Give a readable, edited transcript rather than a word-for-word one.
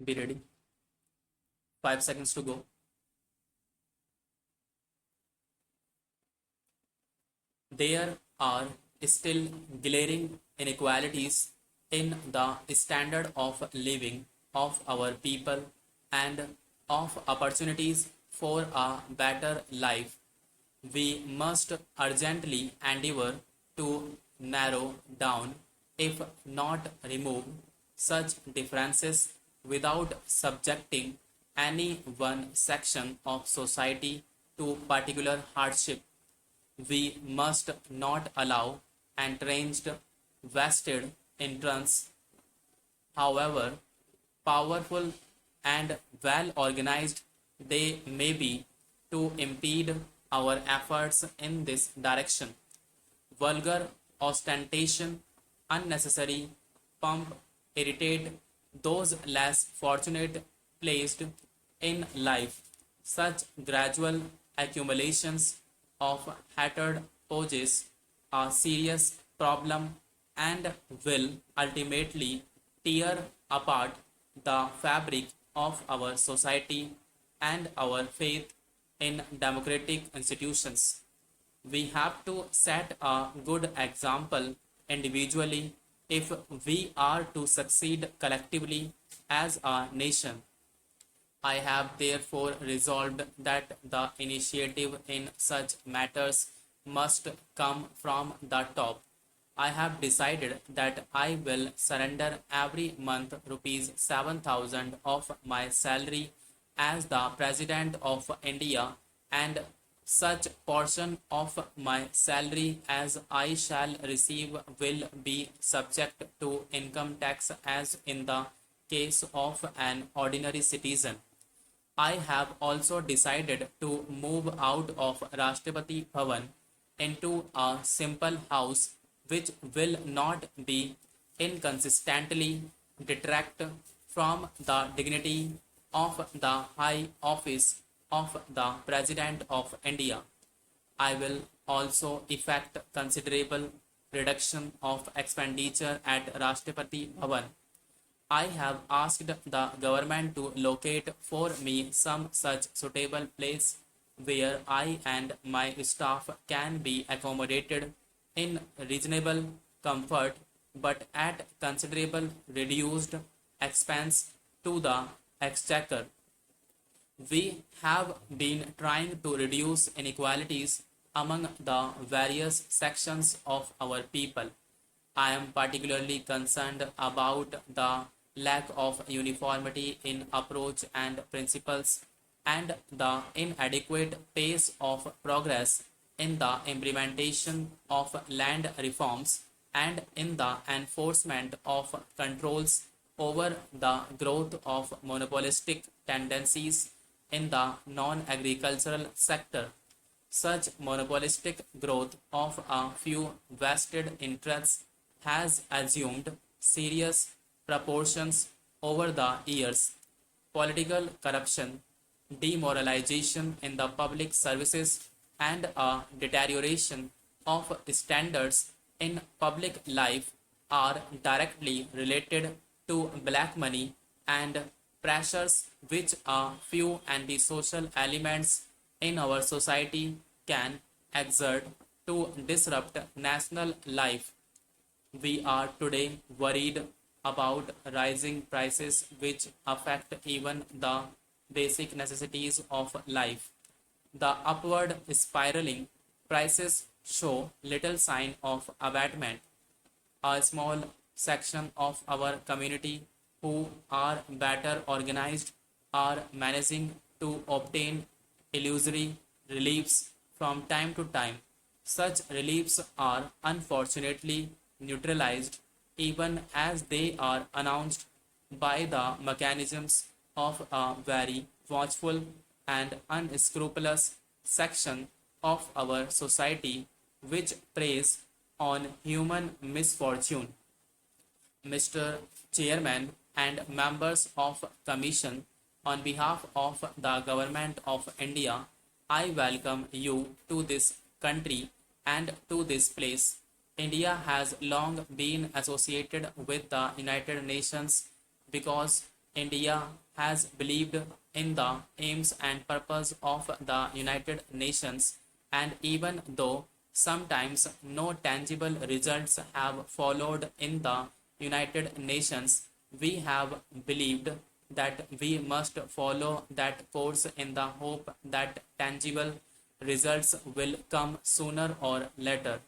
Be ready. 5 seconds to go. There are still glaring inequalities in the standard of living of our people and of opportunities for a better life. We must urgently endeavor to narrow down, if not remove, such differences without subjecting any one section of society to particular hardship. We must not allow entrenched vested interests, however powerful and well organized they may be, to impede our efforts in this direction. Vulgar ostentation, unnecessary pomp irritate those less fortunate placed in life. Such gradual accumulations of hatred poses a serious problem and will ultimately tear apart the fabric of our society and our faith in democratic institutions. We have to set a good example individually if we are to succeed collectively as a nation. I have therefore resolved that the initiative in such matters must come from the top. I have decided that I will surrender every month rupees 7,000 of my salary as the President of India, and such portion of my salary as I shall receive will be subject to income tax as in the case of an ordinary citizen. I have also decided to move out of Rashtrapati Bhavan into a simple house which will not be inconsistently detract from the dignity of the high office of the President of India. I will also effect considerable reduction of expenditure at Rashtrapati Bhavan. I have asked the government to locate for me some such suitable place where I and my staff can be accommodated in reasonable comfort but at considerable reduced expense to the exchequer. We have been trying to reduce inequalities among the various sections of our people. I am particularly concerned about the lack of uniformity in approach and principles and the inadequate pace of progress in the implementation of land reforms and in the enforcement of controls over the growth of monopolistic tendencies in the non-agricultural sector. Such monopolistic growth of a few vested interests has assumed serious proportions over the years. Political corruption, demoralization in the public services, and a deterioration of standards in public life are directly related to black money and pressures which a few antisocial elements in our society can exert to disrupt national life. We are today worried about rising prices which affect even the basic necessities of life. The upward spiraling prices show little sign of abatement. A small section of our community who are better organized are managing to obtain illusory reliefs from time to time. Such reliefs are unfortunately neutralized even as they are announced by the mechanisms of a very watchful and unscrupulous section of our society which preys on human misfortune. Mr. Chairman and members of Commission, on behalf of the Government of India, I welcome you to this country and to this place. India has long been associated with the United Nations because India has believed in the aims and purpose of the United Nations, and even though sometimes no tangible results have followed in the United Nations, we have believed that we must follow that course in the hope that tangible results will come sooner or later.